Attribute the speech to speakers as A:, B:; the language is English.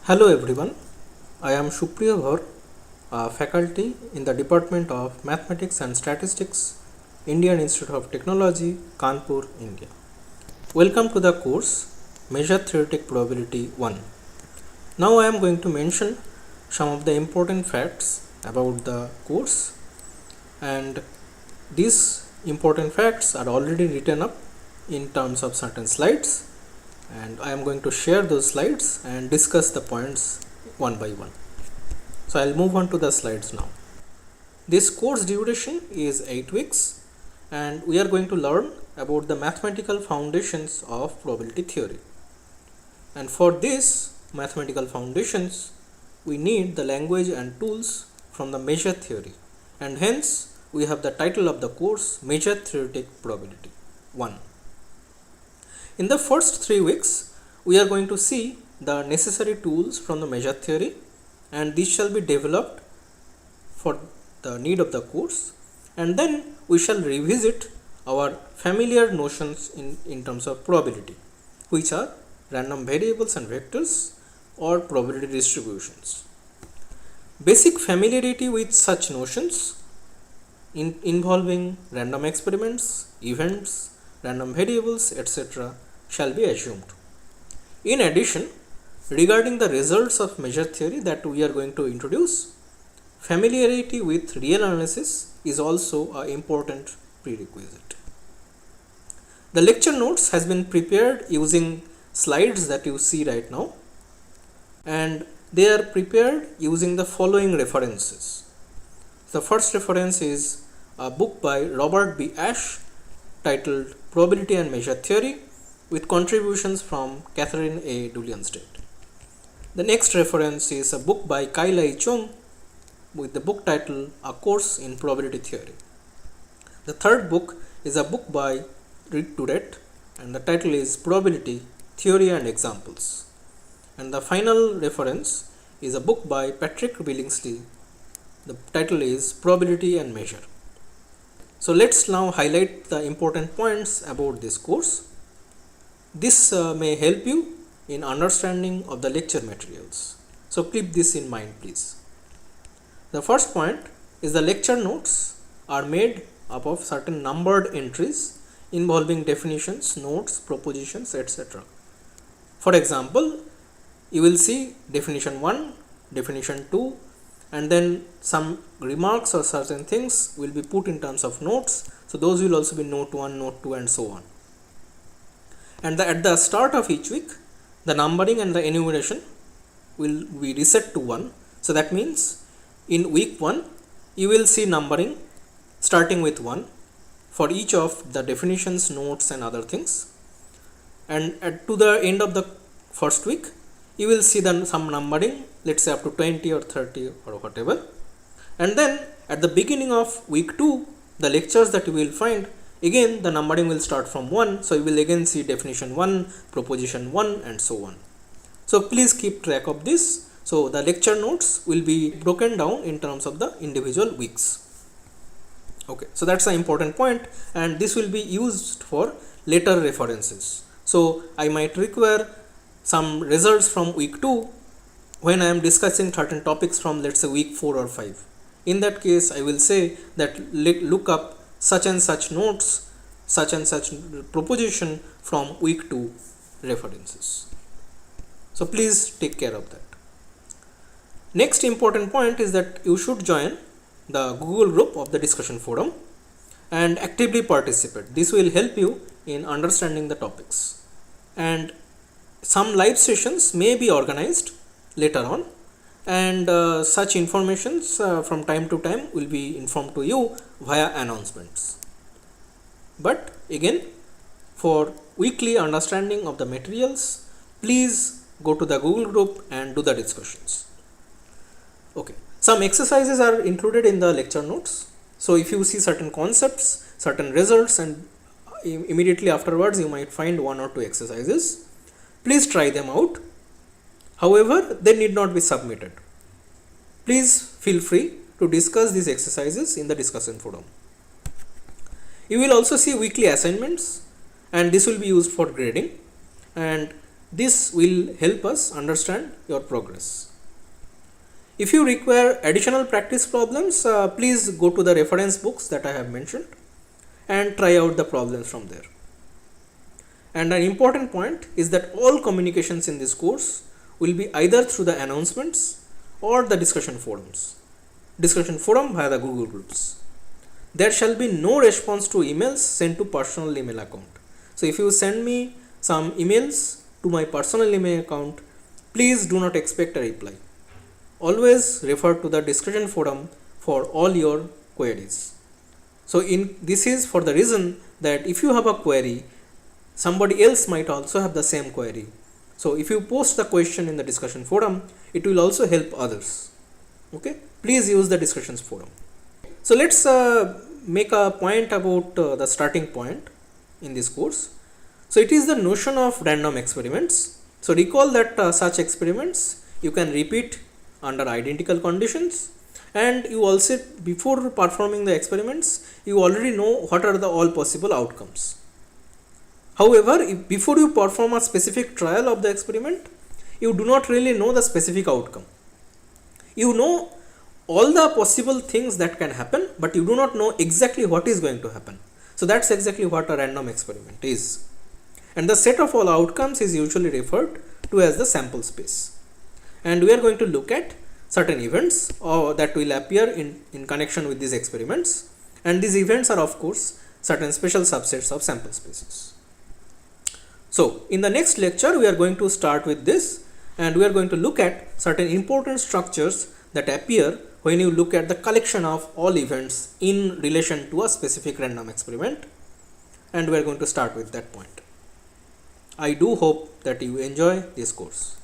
A: Hello everyone, I am Suprio Bhar, a faculty in the Department of Mathematics and Statistics, Indian Institute of Technology, Kanpur, India. Welcome to the course Measure Theoretic Probability 1. Now I am going to mention some of the important facts about the course, and these important facts are already written up in terms of certain slides, and I am going to share those slides and discuss the points one by one. So I'll move on to the slides now. This course duration is 8 weeks and we are going to learn about the mathematical foundations of probability theory. And for this mathematical foundations, we need the language and tools from the measure theory, and hence we have the title of the course Measure Theoretic Probability 1. In the first 3 weeks, we are going to see the necessary tools from the measure theory, and these shall be developed for the need of the course, and then we shall revisit our familiar notions in terms of probability, which are random variables and vectors or probability distributions. Basic familiarity with such notions involving random experiments, events, random variables, etc. shall be assumed. In addition, regarding the results of measure theory that we are going to introduce, familiarity with real analysis is also an important prerequisite. The lecture notes has been prepared using slides that you see right now, and they are prepared using the following references. The first reference is a book by Robert B. Ashe titled Probability and Measure Theory, with contributions from Catherine A. Dullienstedt. The next reference is a book by Kai-Lai Chung with the book title A Course in Probability Theory. The third book is a book by Rick Tourette, and the title is Probability, Theory and Examples. And the final reference is a book by Patrick Billingsley. The title is Probability and Measure. So let's now highlight the important points about this course. This may help you in understanding of the lecture materials. So keep this in mind, please. The first point is the lecture notes are made up of certain numbered entries involving definitions, notes, propositions, etc. For example, you will see definition 1, definition 2, and then some remarks or certain things will be put in terms of notes. So those will also be note 1, note 2, and so on. And at the start of each week, the numbering and the enumeration will be reset to 1. So that means in week 1, you will see numbering starting with 1 for each of the definitions, notes, and other things. And to the end of the first week, you will see then some numbering, let's say up to 20 or 30 or whatever. And then at the beginning of week 2, the lectures that you will find, again the numbering will start from 1, so you will again see definition 1, proposition 1, and so on. So please keep track of this. So the lecture notes will be broken down in terms of the individual weeks. Okay, so that's an important point, and this will be used for later references. So I might require some results from week 2 when I am discussing certain topics from, let's say, week 4 or 5. In that case, I will say that look up such and such notes, such and such proposition from week 2 references. So please take care of that. Next important point is that you should join the Google group of the discussion forum and actively participate. This will help you in understanding the topics, and some live sessions may be organized later on, and such informations from time to time will be informed to you via announcements. But again, for weekly understanding of the materials, please go to the Google group and do the discussions. Okay, some exercises are included in the lecture notes. So if you see certain concepts, certain results, and immediately afterwards you might find 1 or 2 exercises, please try them out. However, they need not be submitted. Please feel free to discuss these exercises in the discussion forum. You will also see weekly assignments, and this will be used for grading, and This will help us understand your progress. If you require additional practice problems, please go to the reference books that I have mentioned and try out the problems from there. And an important point is that all communications in this course will be either through the announcements or the discussion forums. Discussion forum via the Google Groups. There shall be no response to emails sent to personal email account. So if you send me some emails to my personal email account, please do not expect a reply. Always refer to the discussion forum for all your queries. So this is for the reason that if you have a query, somebody else might also have the same query. So if you post the question in the discussion forum, it will also help others. Okay, please use the discussions forum. So let's make a point about the starting point in this course. So it is the notion of random experiments. So recall that such experiments you can repeat under identical conditions, and you also, before performing the experiments, you already know what are the all possible outcomes. However, before you perform a specific trial of the experiment, you do not really know the specific outcome. You know all the possible things that can happen, but you do not know exactly what is going to happen. So that's exactly what a random experiment is. And the set of all outcomes is usually referred to as the sample space. And we are going to look at certain events that will appear in connection with these experiments. And these events are, of course, certain special subsets of sample spaces. So in the next lecture, we are going to start with this, and we are going to look at certain important structures that appear when you look at the collection of all events in relation to a specific random experiment, and we are going to start with that point. I do hope that you enjoy this course.